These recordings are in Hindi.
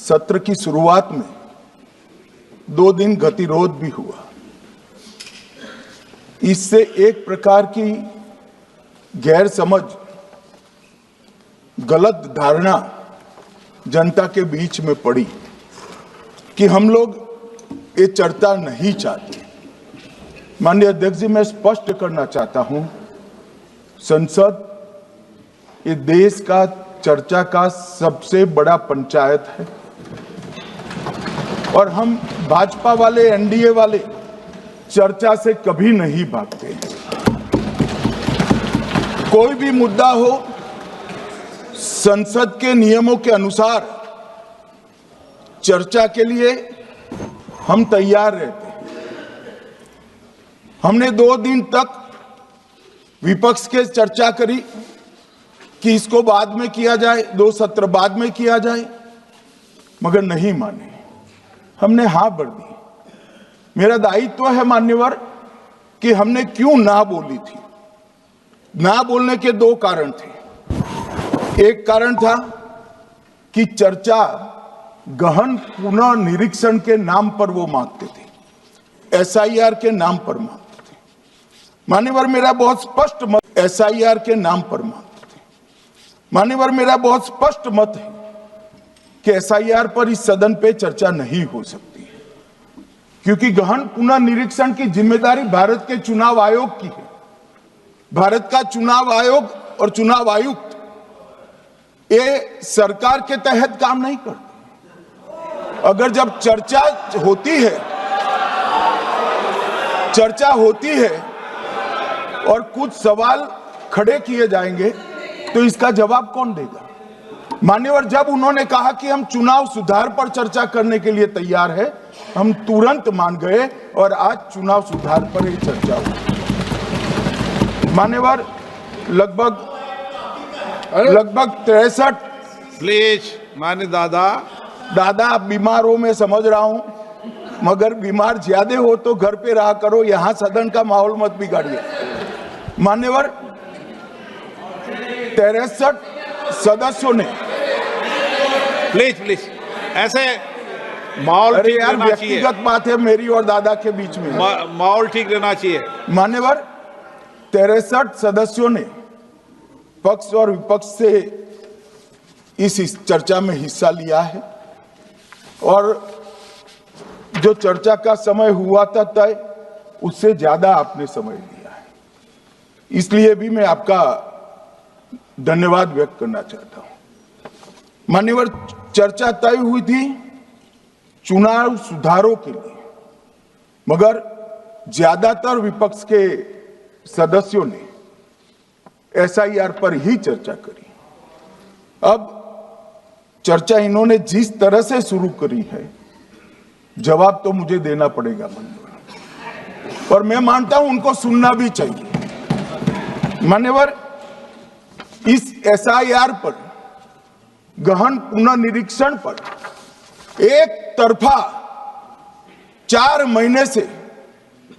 सत्र की शुरुआत में 2 दिन गतिरोध भी हुआ। इससे एक प्रकार की गैर समझ, गलत धारणा जनता के बीच में पड़ी कि हम लोग ये चर्चा नहीं चाहते। माननीय अध्यक्ष जी, मैं स्पष्ट करना चाहता हूं, संसद ये देश का चर्चा का सबसे बड़ा पंचायत है और हम भाजपा वाले, एनडीए वाले चर्चा से कभी नहीं भागते। कोई भी मुद्दा हो, संसद के नियमों के अनुसार चर्चा के लिए हम तैयार रहते हैं। हमने 2 दिन तक विपक्ष के चर्चा करी कि इसको बाद में किया जाए, 2 सत्र बाद में किया जाए, मगर नहीं माने। हमने हाँ भर दी। मेरा दायित्व है मान्यवर कि हमने क्यों ना बोली थी। ना बोलने के 2 कारण थे। एक कारण था कि चर्चा गहन पुनर्निरीक्षण के नाम पर वो मांगते थे, एसआईआर के नाम पर मांगते थे। मान्यवर, मेरा बहुत स्पष्ट मत एसआईआर के नाम पर मांगते थे। मान्यवर, मेरा बहुत स्पष्ट मत है कि एसआईआर पर इस सदन पे चर्चा नहीं हो सकती, क्योंकि गहन पुनर्निरीक्षण की जिम्मेदारी भारत के चुनाव आयोग की है। भारत का चुनाव आयोग और चुनाव आयुक्त ये सरकार के तहत काम नहीं करते। अगर जब चर्चा होती है और कुछ सवाल खड़े किए जाएंगे तो इसका जवाब कौन देगा? मान्यवर, जब उन्होंने कहा कि हम चुनाव सुधार पर चर्चा करने के लिए तैयार है, हम तुरंत मान गए और आज चुनाव सुधार पर ही चर्चा हुई। मान्यवर, लगभग 63 प्लीज मान्य दादा बीमार हो, मैं समझ रहा हूं, मगर बीमार ज्यादा हो तो घर पे रहा करो, यहां सदन का माहौल मत बिगाड़िए। मान्यवर, 63 सदस्यों ने प्लीज ऐसे माहौल ठीक रहना चाहिए। व्यक्तिगत बात है मेरी और दादा के बीच में, माहौल ठीक रहना चाहिए। मान्यवर, 63 सदस्यों ने पक्ष और विपक्ष से इस चर्चा में हिस्सा लिया है और जो चर्चा का समय हुआ था तय, उससे ज्यादा आपने समय लिया है। इसलिए भी मैं आपका धन्यवाद व्यक्त करना चाहता हूं। मान्यवर, चर्चा तय हुई थी चुनाव सुधारों के लिए, मगर ज्यादातर विपक्ष के सदस्यों ने एसआईआर पर ही चर्चा करी। अब चर्चा इन्होंने जिस तरह से शुरू करी है, जवाब तो मुझे देना पड़ेगा मान्यवर, और मैं मानता हूं उनको सुनना भी चाहिए। मान्यवर, इस एसआईआर पर, गहन पुनर्निरीक्षण पर एक तरफा 4 महीने से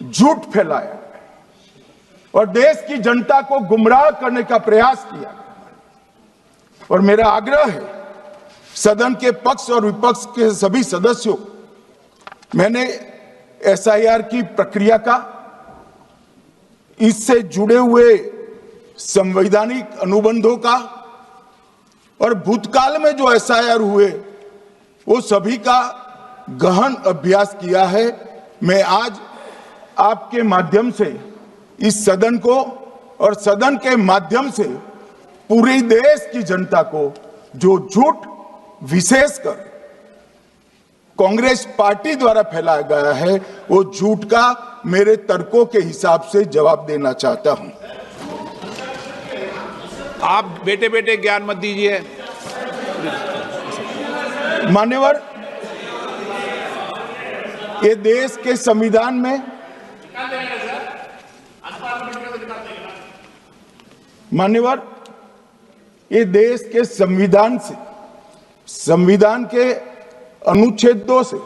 झूठ फैलाया और देश की जनता को गुमराह करने का प्रयास किया। और मेरा आग्रह है सदन के पक्ष और विपक्ष के सभी सदस्यों, मैंने एसआईआर की प्रक्रिया का, इससे जुड़े हुए संवैधानिक अनुबंधों का और भूतकाल में जो एसआईआर हुए वो सभी का गहन अभ्यास किया है। मैं आज आपके माध्यम से इस सदन को और सदन के माध्यम से पूरे देश की जनता को जो झूठ विशेषकर कांग्रेस पार्टी द्वारा फैलाया गया है, वो झूठ का मेरे तर्कों के हिसाब से जवाब देना चाहता हूं। आप बेटे बेटे ज्ञान मत दीजिए। मान्यवर, ये देश के संविधान में, मान्यवर, ये देश के संविधान से, संविधान के अनुच्छेदों से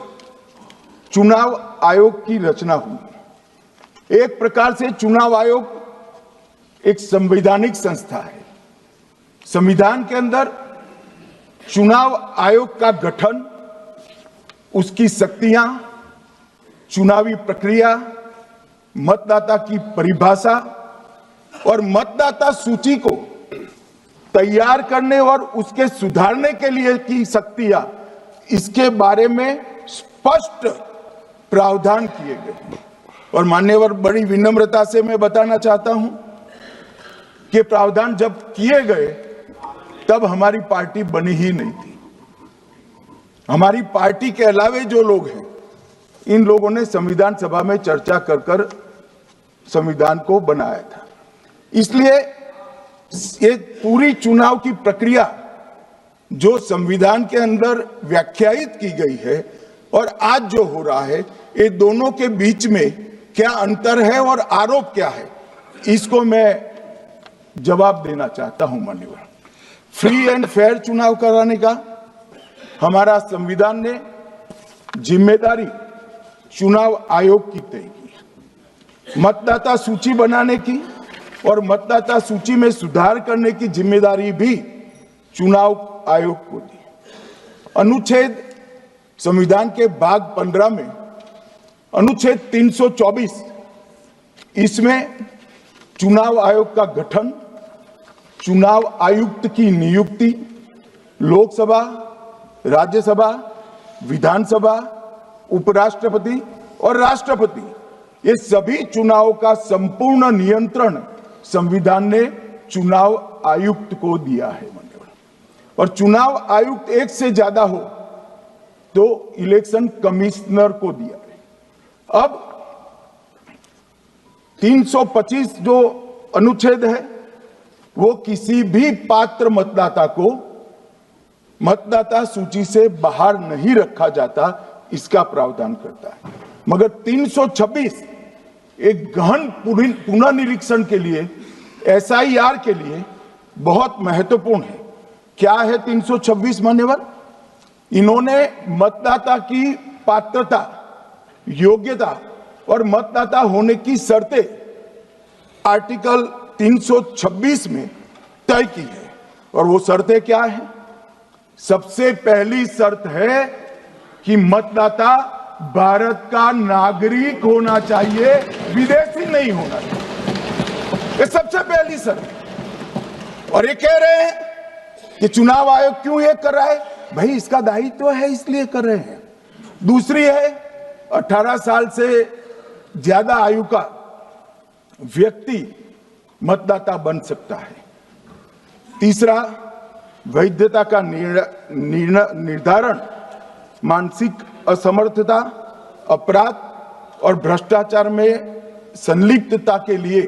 चुनाव आयोग की रचना हुई। एक प्रकार से चुनाव आयोग एक संवैधानिक संस्था है। संविधान के अंदर चुनाव आयोग का गठन उसकी शक्तियां, चुनावी प्रक्रिया, मतदाता की परिभाषा और मतदाता सूची को तैयार करने और उसके सुधारने के लिए की शक्तियां, इसके बारे में स्पष्ट प्रावधान किए गए। और मान्यवर, बड़ी विनम्रता से मैं बताना चाहता हूं कि प्रावधान जब किए गए तब हमारी पार्टी बनी ही नहीं थी। हमारी पार्टी के अलावे जो लोग हैं, इन लोगों ने संविधान सभा में चर्चा कर संविधान को बनाया था। इसलिए ये पूरी चुनाव की प्रक्रिया जो संविधान के अंदर व्याख्यायित की गई है और आज जो हो रहा है, ये दोनों के बीच में क्या अंतर है और आरोप क्या है, इसको मैं जवाब देना चाहता हूं। मान्यवर, फ्री एंड फेयर चुनाव कराने का हमारा संविधान ने जिम्मेदारी चुनाव आयोग की तय की। मतदाता सूची बनाने की और मतदाता सूची में सुधार करने की जिम्मेदारी भी चुनाव आयोग को दी। अनुच्छेद संविधान के भाग 15 में अनुच्छेद 324, इसमें चुनाव आयोग का गठन, चुनाव आयुक्त की नियुक्ति, लोकसभा, राज्यसभा, विधानसभा, उपराष्ट्रपति और राष्ट्रपति, ये सभी चुनाव का संपूर्ण नियंत्रण संविधान ने चुनाव आयुक्त को दिया है। और चुनाव आयुक्त एक से ज्यादा हो तो इलेक्शन कमिश्नर को दिया है। अब 325 जो अनुच्छेद है, वो किसी भी पात्र मतदाता को मतदाता सूची से बाहर नहीं रखा जाता, इसका प्रावधान करता है। मगर 326 एक गहन पुनर्निरीक्षण के लिए, एसआईआर के लिए बहुत महत्वपूर्ण है। क्या है 326 मान्यवर? इन्होंने मतदाता की पात्रता, योग्यता और मतदाता होने की शर्तें आर्टिकल 326 में तय की है। और वो शर्तें क्या है? सबसे पहली शर्त है कि मतदाता भारत का नागरिक होना चाहिए, विदेशी नहीं होना चाहिए। ये सबसे पहली शर्त है। और ये कह रहे हैं कि चुनाव आयोग क्यों ये कर रहा है? भाई, इसका दायित्व है, इसलिए कर रहे हैं। दूसरी है, 18 साल से ज्यादा आयु का व्यक्ति मतदाता बन सकता है। तीसरा, वैधता का निर्धारण मानसिक असमर्थता, अपराध और भ्रष्टाचार में संलिप्तता के लिए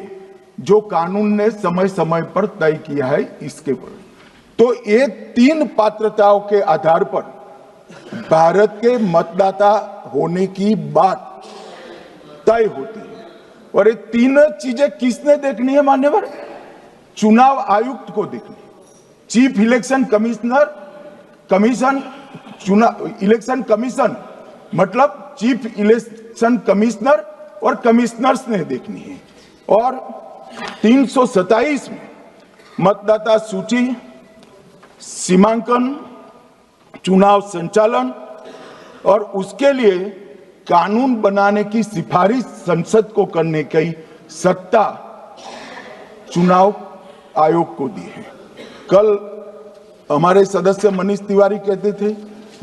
जो कानून ने समय समय पर तय किया है, इसके पर। तो ये 3 पात्रताओं के आधार पर भारत के मतदाता होने की बात तय होती है। और ये 3 चीजें किसने देखनी है मान्यवर? चुनाव आयुक्त को देखनी है। चीफ इलेक्शन इलेक्शन कमीशन मतलब चीफ इलेक्शन कमिश्नर और कमिश्नर्स ने देखनी है। और 327 में मतदाता सूची, सीमांकन, चुनाव संचालन और उसके लिए कानून बनाने की सिफारिश संसद को करने की सत्ता चुनाव आयोग को दी है। कल हमारे सदस्य मनीष तिवारी कहते थे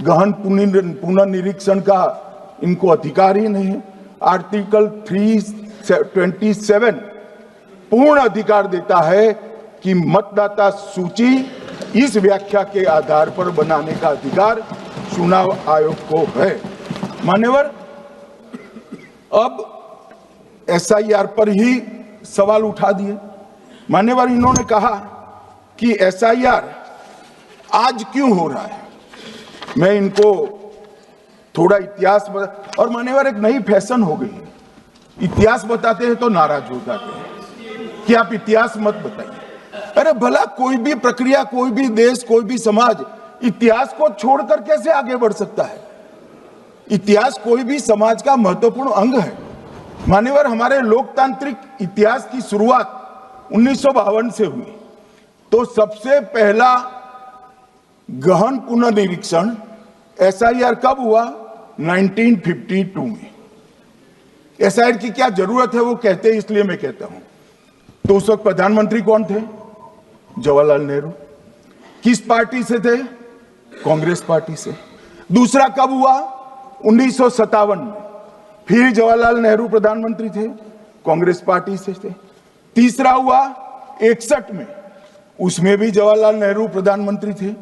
गहन पुनर्निरीक्षण का इनको अधिकार ही नहीं है। आर्टिकल 327 पूर्ण अधिकार देता है कि मतदाता सूची इस व्याख्या के आधार पर बनाने का अधिकार चुनाव आयोग को है। मान्यवर, अब एसआईआर पर ही सवाल उठा दिए। मान्यवर, इन्होंने कहा कि एसआईआर आज क्यों हो रहा है। मैं इनको थोड़ा इतिहास बता, और मान्यवर एक नई फैशन हो गई है, इतिहास बताते हैं तो नाराज हो जाते हैं कि आप इतिहास मत बताइए। अरे भला, कोई भी प्रक्रिया, कोई भी देश, कोई भी समाज इतिहास को छोड़कर कैसे आगे बढ़ सकता है? इतिहास कोई भी समाज का महत्वपूर्ण अंग है। मान्यवर, हमारे लोकतांत्रिक इतिहास की शुरुआत 1952 से हुई। तो सबसे पहला गहन पुनर्निरीक्षण एसआईआर कब हुआ? 1952 में। एसआईआर की क्या जरूरत है वो कहते हैं, इसलिए मैं कहता हूं। तो उस वक्त प्रधानमंत्री कौन थे? जवाहरलाल नेहरू। किस पार्टी से थे? कांग्रेस पार्टी से। दूसरा कब हुआ? 1957 में, फिर जवाहरलाल नेहरू प्रधानमंत्री थे, कांग्रेस पार्टी से थे। तीसरा हुआ 61 में, उसमें भी जवाहरलाल नेहरू प्रधानमंत्री थे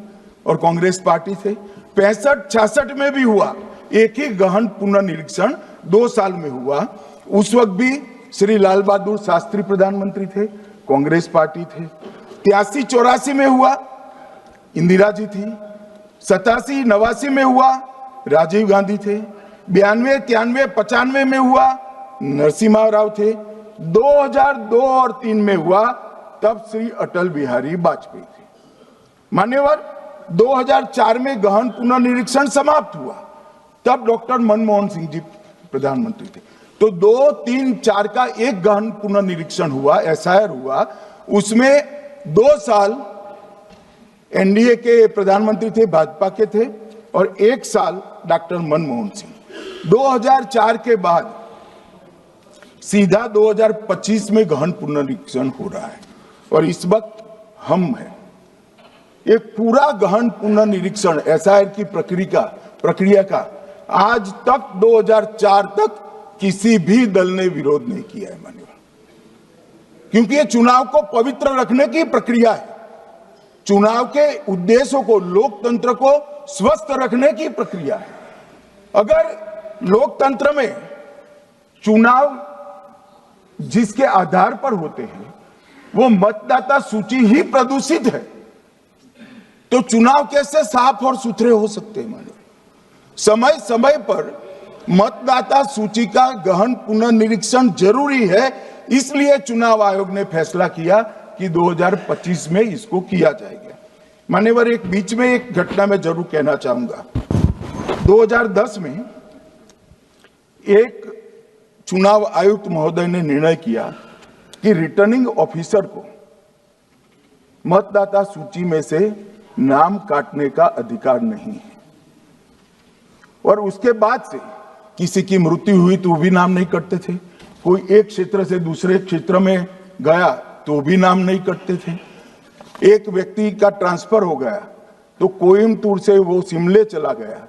और कांग्रेस पार्टी थे। 65-66 में भी हुआ, एक ही गहन पुनर्निरीक्षण 2 साल में हुआ। उस वक्त भी श्री लाल बहादुर शास्त्री प्रधानमंत्री थे, कांग्रेस पार्टी थे। 83-84 में हुआ, इंदिरा जी थी। 87-89 में हुआ, राजीव गांधी थे। 92-93-95 में हुआ, नरसिम्हा राव थे। 2002 और 3 में हुआ, तब श्री अटल बिहारी वाजपेयी थे। मान्यवर, 2004 में गहन पुनर्निरीक्षण समाप्त हुआ, तब डॉक्टर मनमोहन सिंह जी प्रधानमंत्री थे। तो 2, 3, 4 का एक गहन पुनर्निरीक्षण हुआ, एसआईआर हुआ। उसमें 2 साल एनडीए के प्रधानमंत्री थे, भाजपा के थे, और 1 साल डॉक्टर मनमोहन सिंह। 2004 के बाद सीधा 2025 में गहन पुनर्निरीक्षण हो रहा है और इस वक्त हम हैं। एक पूरा गहन पुनर्निरीक्षण एसआईआर की प्रक्रिया का आज तक 2004 तक किसी भी दल ने विरोध नहीं किया है माननीय, क्योंकि ये चुनाव को पवित्र रखने की प्रक्रिया है। चुनाव के उद्देश्यों को, लोकतंत्र को स्वस्थ रखने की प्रक्रिया है। अगर लोकतंत्र में चुनाव जिसके आधार पर होते हैं वो मतदाता सूची ही प्रदूषित है, तो चुनाव कैसे साफ और सुथरे हो सकते हैं? मानो समय समय पर मतदाता सूची का गहन पुनर्निरीक्षण जरूरी है, इसलिए चुनाव आयोग ने फैसला किया कि 2025 में इसको किया जाएगा। मान्यवर, एक बीच में एक घटना मैं जरूर कहना चाहूंगा। 2010 में एक चुनाव आयुक्त महोदय ने निर्णय किया कि रिटर्निंग ऑफिसर को मतदाता सूची में से नाम काटने का अधिकार नहीं है, और उसके बाद से किसी की मृत्यु हुई तो भी नाम नहीं कटते थे, कोई एक क्षेत्र से दूसरे क्षेत्र में गया तो भी नाम नहीं कटते थे। एक व्यक्ति का ट्रांसफर हो गया तो कोयम्बटूर से वो शिमले चला गया,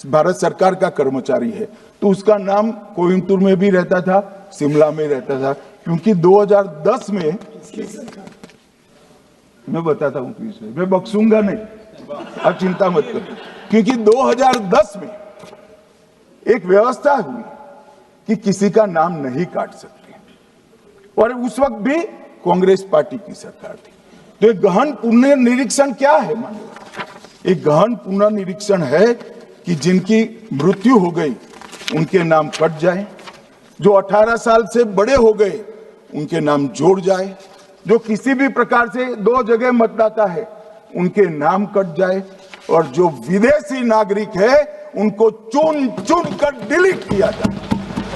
भारत सरकार का कर्मचारी है, तो उसका नाम कोयम्बटूर में भी रहता था, शिमला में रहता था, क्योंकि 2010 में, मैं बताता हूं प्लीज, मैं बख्शूंगा नहीं, अब चिंता मत करो, क्योंकि 2010 में एक व्यवस्था हुई कि किसी का नाम नहीं काट सकते, और उस वक्त भी कांग्रेस पार्टी की सरकार थी। तो एक गहन पुनर्निरीक्षण क्या है? मानो एक गहन पुनर्निरीक्षण है कि जिनकी मृत्यु हो गई उनके नाम कट जाए, जो 18 साल से बड़े हो गए उनके नाम जोड़ जाए, जो किसी भी प्रकार से 2 जगह मतदाता है उनके नाम कट जाए, और जो विदेशी नागरिक है उनको चुन चुन कर डिलीट किया जाए।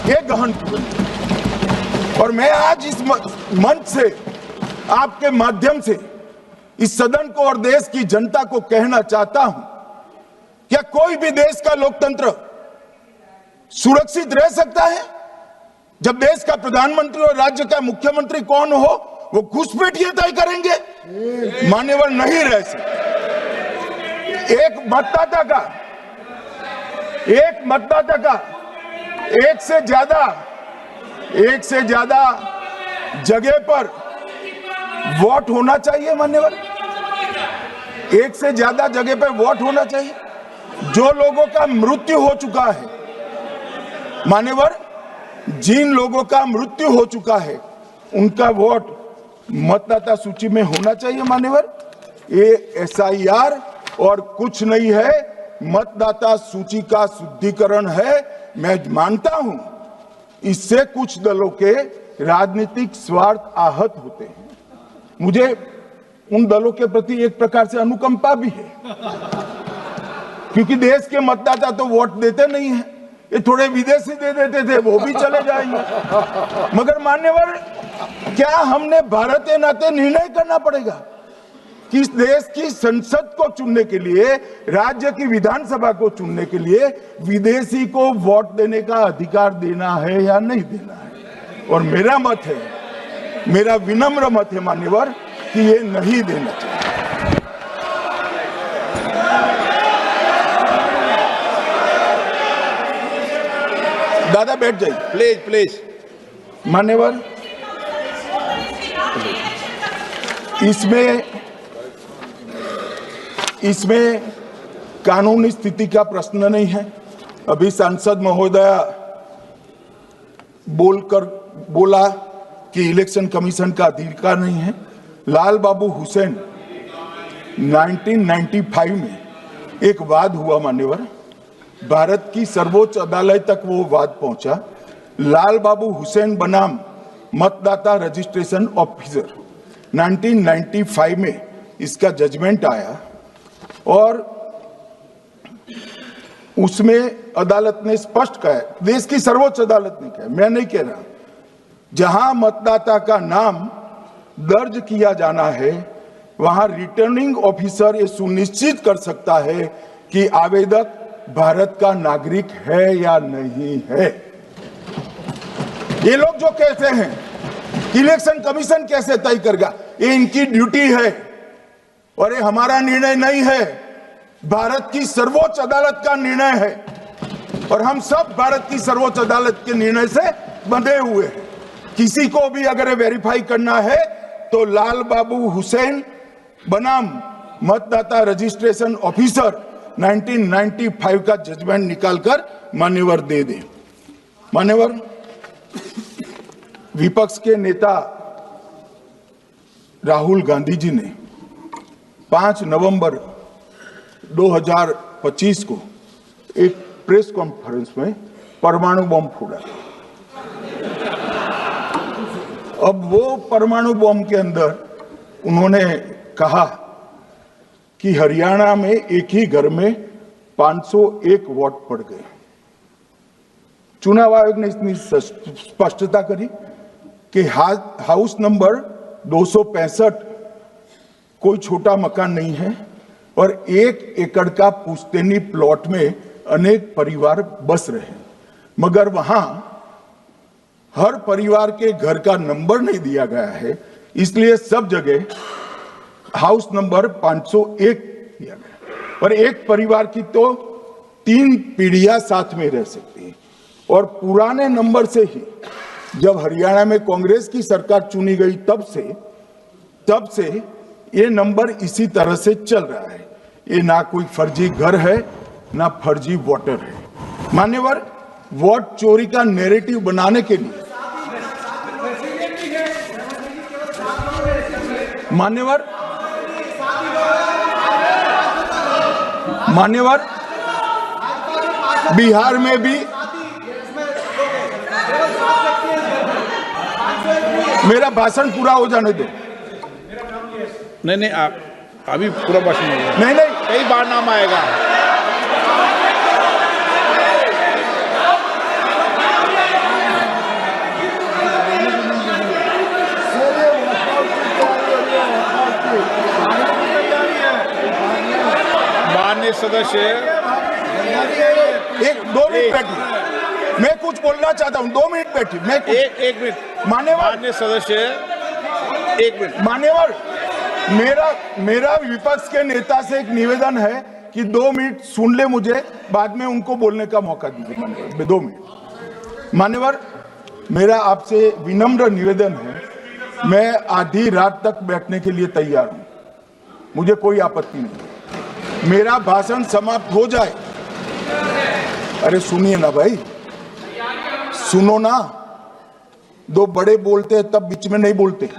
ये गहन पुनर्निरीक्षण। और मैं आज इस मंच से, आपके माध्यम से इस सदन को और देश की जनता को कहना चाहता हूं, क्या कोई भी देश का लोकतंत्र सुरक्षित रह सकता है जब देश का प्रधानमंत्री और राज्य का मुख्यमंत्री कौन हो वो घुसपैठिए तय करेंगे? मान्यवर, नहीं रह सकते। एक मतदाता का एक से ज्यादा जगह पर वोट होना चाहिए। मान्यवर, एक से ज्यादा जगह पर वोट होना चाहिए। जो लोगों का मृत्यु हो चुका है, मान्यवर, जिन लोगों का मृत्यु हो चुका है उनका वोट मतदाता सूची में होना चाहिए। मान्यवर, ये एसआईआर और कुछ नहीं है, मतदाता सूची का शुद्धिकरण है। मैं मानता हूं इससे कुछ दलों के राजनीतिक स्वार्थ आहत होते हैं। मुझे उन दलों के प्रति एक प्रकार से अनुकंपा भी है, क्योंकि देश के मतदाता तो वोट देते नहीं है, ये थोड़े विदेशी दे देते थे, वो भी चले जाएंगे। मगर मान्यवर, क्या हमने भारत के नाते निर्णय करना पड़ेगा कि इस देश की संसद को चुनने के लिए, राज्य की विधानसभा को चुनने के लिए विदेशी को वोट देने का अधिकार देना है या नहीं देना है। और मेरा मत है, मेरा विनम्र मत है मान्यवर, कि ये नहीं देना चाहिए। दादा बैठ जाइए प्लीज प्लीज। मान्यवर, इसमें कानूनी स्थिति का प्रश्न नहीं है। अभी सांसद महोदय बोला कि इलेक्शन कमीशन का अधिकार नहीं है। लाल बाबू हुसैन 1995 में एक वाद हुआ मान्यवर, भारत की सर्वोच्च अदालत तक वो वाद पहुंचा। लाल बाबू हुसैन बनाम मतदाता रजिस्ट्रेशन ऑफिसर 1995 में इसका जजमेंट आया और उसमें अदालत ने स्पष्ट कहा, देश की सर्वोच्च अदालत ने कहा, मैं नहीं कह रहा, जहां मतदाता का नाम दर्ज किया जाना है वहां रिटर्निंग ऑफिसर ये सुनिश्चित कर सकता है कि आवेदक भारत का नागरिक है या नहीं है। ये लोग जो कहते हैं इलेक्शन कमीशन कैसे तय करेगा, ये इनकी ड्यूटी है और ये हमारा निर्णय नहीं है, भारत की सर्वोच्च अदालत का निर्णय है और हम सब भारत की सर्वोच्च अदालत के निर्णय से बंधे हुए हैं। किसी को भी अगर वेरीफाई करना है तो लाल बाबू हुसैन बनाम मतदाता रजिस्ट्रेशन ऑफिसर 1995 का जजमेंट निकालकर मान्यवर दे दे। मान्यवर, विपक्ष के नेता राहुल गांधी जी ने 5 नवंबर 2025 को एक प्रेस कॉन्फ्रेंस में परमाणु बम फोड़ा। अब वो परमाणु बम के अंदर उन्होंने कहा कि हरियाणा में एक ही घर में 501 वोट पड़ गए। चुनाव आयोग ने इतनी स्पष्टता करी कि हाउस नंबर 265 कोई छोटा मकान नहीं है और 1 एकड़ का पुश्तैनी प्लॉट में अनेक परिवार बस रहे हैं, मगर वहां हर परिवार के घर का नंबर नहीं दिया गया है, इसलिए सब जगह हाउस नंबर 501 दिया गया और एक परिवार की तो 3 पीढ़ियां साथ में रह सकती है। और पुराने नंबर से ही जब हरियाणा में कांग्रेस की सरकार चुनी गई तब से ये नंबर इसी तरह से चल रहा है। ये ना कोई फर्जी घर है ना फर्जी वोटर है। मान्यवर, वोट चोरी का नैरेटिव बनाने के लिए मान्यवर बिहार में भी मेरा भाषण पूरा हो जाने दो। नहीं, आप अभी पूरा भाषण नहीं, कई बार नाम आएगा। माननीय सदस्य, 2 मिनट बैठिए, मैं कुछ बोलना चाहता हूं। 2 मिनट बैठिए, मैं एक मिनट। माननीय सदस्य, 1 मिनट। मान्यवर, मेरा विपक्ष के नेता से एक निवेदन है कि 2 मिनट सुन ले मुझे, बाद में उनको बोलने का मौका दीजिए। मान्यवर, 2 मिनट। मान्यवर, मेरा आपसे विनम्र निवेदन है, मैं आधी रात तक बैठने के लिए तैयार हूं, मुझे कोई आपत्ति नहीं। मेरा भाषण समाप्त हो जाए, अरे सुनिए ना भाई, सुनो ना, 2 बड़े बोलते हैं तब बीच में नहीं बोलते।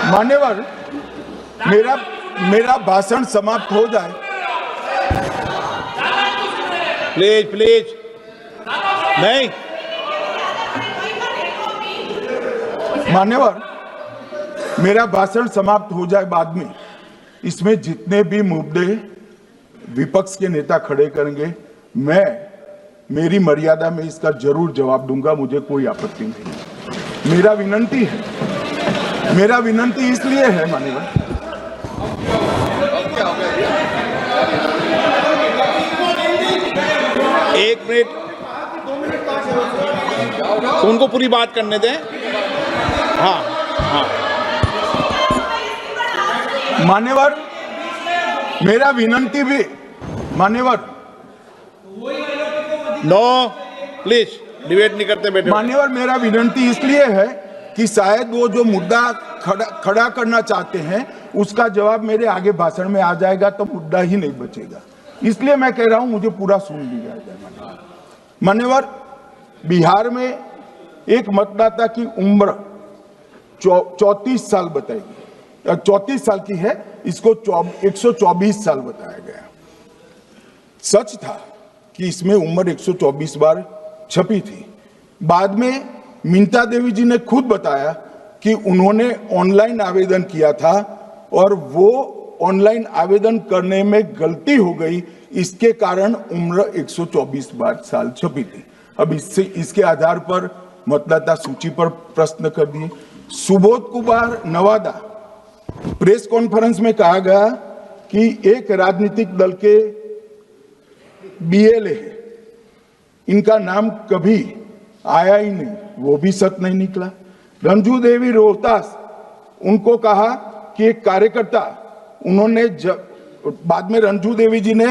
मान्यवर, मेरा भाषण समाप्त हो जाए। प्लीज नहीं। मान्यवर, मेरा भाषण समाप्त हो जाए बाद में, इसमें जितने भी मुद्दे विपक्ष के नेता खड़े करेंगे, मेरी मर्यादा में इसका जरूर जवाब दूंगा, मुझे कोई आपत्ति नहीं। मेरा विनंती इसलिए है मान्यवर एक मिनट, तो उनको पूरी बात करने दें। हाँ हाँ, मान्यवर, मेरा विनंती भी, मान्यवर, नो प्लीज डिबेट नहीं करते बेटे। मान्यवर, मेरा विनंती इसलिए है कि शायद वो जो मुद्दा खड़ा करना चाहते हैं उसका जवाब मेरे आगे भाषण में आ जाएगा तो मुद्दा ही नहीं बचेगा, इसलिए मैं कह रहा हूं मुझे पूरा सुन लिया जाए। मान्यवर, बिहार में एक मतदाता की उम्र 34 साल बताई गई, 34 साल की है, इसको 124 साल बताया गया। सच था कि इसमें उम्र 124 बार छपी थी। बाद में मिंता देवी जी ने खुद बताया कि उन्होंने ऑनलाइन आवेदन किया था और वो ऑनलाइन आवेदन करने में गलती हो गई, इसके कारण उम्र 124 बार साल छपी थी। अब इसके आधार पर मतदाता सूची पर प्रश्न कर दिए। सुबोध कुमार नवादा, प्रेस कॉन्फ्रेंस में कहा गया कि एक राजनीतिक दल के बीएलए है, इनका नाम कभी आया ही नहीं, वो भी सच नहीं निकला। रंजू देवी रोहतास, उनको कहा कि एक कार्यकर्ता, उन्होंने बाद में रंजू देवी जी ने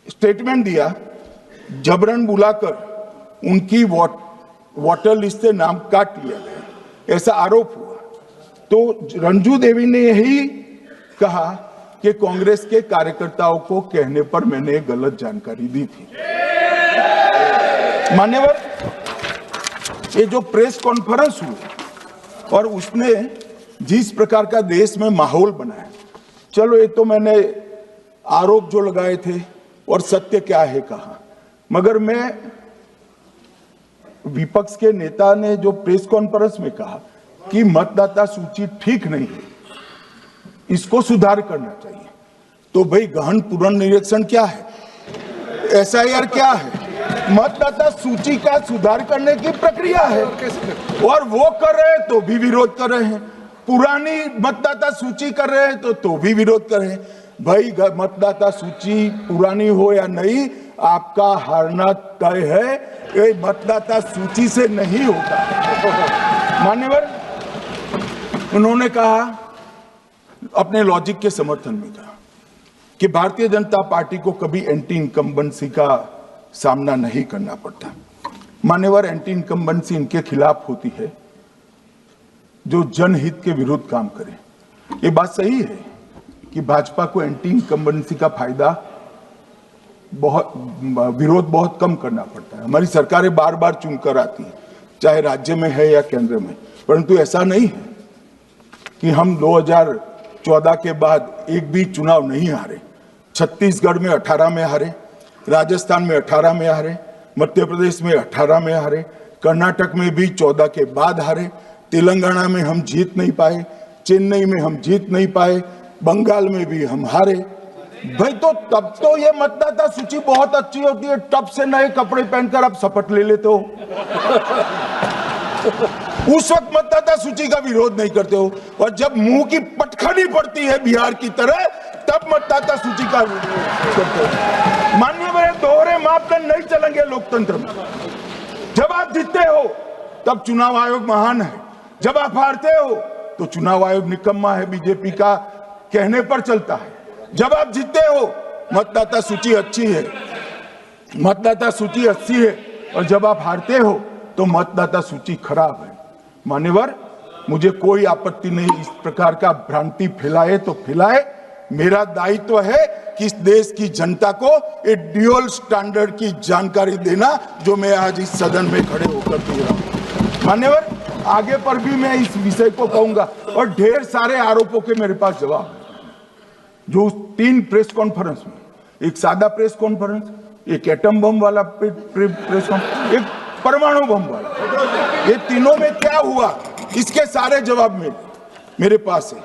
स्टेटमेंट दिया, जबरन बुलाकर उनकी वोटर लिस्ट से नाम काट लिया गया, ऐसा आरोप हुआ। तो रंजू देवी ने यही कहा कि कांग्रेस के कार्यकर्ताओं को कहने पर मैंने गलत जानकारी दी थी। मान्यवर, ये जो प्रेस कॉन्फ्रेंस हुई और उसने जिस प्रकार का देश में माहौल बनाया, चलो ये तो मैंने आरोप जो लगाए थे और सत्य क्या है कहा, मगर मैं विपक्ष के नेता ने जो प्रेस कॉन्फ्रेंस में कहा कि मतदाता सूची ठीक नहीं है, इसको सुधार करना चाहिए, तो भाई गहन पुनर्निरीक्षण क्या है, एसआईआर क्या है, मतदाता सूची का सुधार करने की प्रक्रिया है, और वो कर रहे हैं तो भी विरोध कर रहे हैं, पुरानी मतदाता सूची कर रहे हैं तो भी विरोध कर रहे हैं। भाई मतदाता सूची पुरानी हो या नहीं, आपका हारना तय है, ये मतदाता सूची से नहीं होता। मान्यवर, उन्होंने कहा, अपने लॉजिक के समर्थन में कहा कि भारतीय जनता पार्टी को कभी एंटी इनकम्बेंसी का सामना नहीं करना पड़ता। मान्यवर, एंटी इनकम्बेंसी इनके खिलाफ होती है जो जनहित के विरुद्ध काम करे। ये बात सही है कि भाजपा को एंटी इनकम्बेंसी का फायदा विरोध बहुत कम करना पड़ता है। हमारी सरकारें बार बार चुनकर आती है, चाहे राज्य में है या केंद्र में, परंतु ऐसा नहीं है कि हम 2014 के बाद एक भी चुनाव नहीं हारे। छत्तीसगढ़ में 18 में हारे, राजस्थान में 18 में हारे, मध्य प्रदेश में 18 में हारे, कर्नाटक में भी 14 के बाद हारे, तेलंगाना में हम जीत नहीं पाए, चेन्नई में हम जीत नहीं पाए, बंगाल में भी हम हारे। भाई तो तब तो ये मतदाता सूची बहुत अच्छी होती है, तब से नए कपड़े पहनकर आप शपथ ले लेते हो। उस वक्त मतदाता सूची का विरोध नहीं करते हो, और जब मुंह की पटखनी पड़ती है बिहार की तरह, तब मतदाता सूची का विरोध करते हो। माननीय मेरे दोहरे मापदंड नहीं चलेंगे लोकतंत्र में। जब आप जीतते हो तब चुनाव आयोग महान है, जब आप हारते हो तो चुनाव आयोग निकम्मा है, बीजेपी का कहने पर चलता है। जब आप जीतते हो मतदाता सूची अच्छी है, मतदाता सूची अच्छी है, और जब आप हारते हो तो मतदाता सूची खराब है। मान्यवर, मुझे कोई आपत्ति नहीं, इस प्रकार का भ्रांति फैलाए तो फैलाए, मेरा दायित्व है कि इस देश की जनता को एक ड्यूअल स्टैंडर्ड की जानकारी देना, जो मैं आज इस सदन में खड़े होकर दे रहा हूं। मान्यवर, आगे पर भी मैं इस विषय को कहूंगा, और ढेर सारे आरोपों के मेरे पास जवाब है। जो 3 प्रेस कॉन्फ्रेंस में, एक सादा प्रेस कॉन्फ्रेंस, एक एटम बम वाला प्रेस कॉन्फ्रेंस, एक परमाणु बम वाला, ये तीनों में क्या हुआ, इसके सारे जवाब मेरे पास है।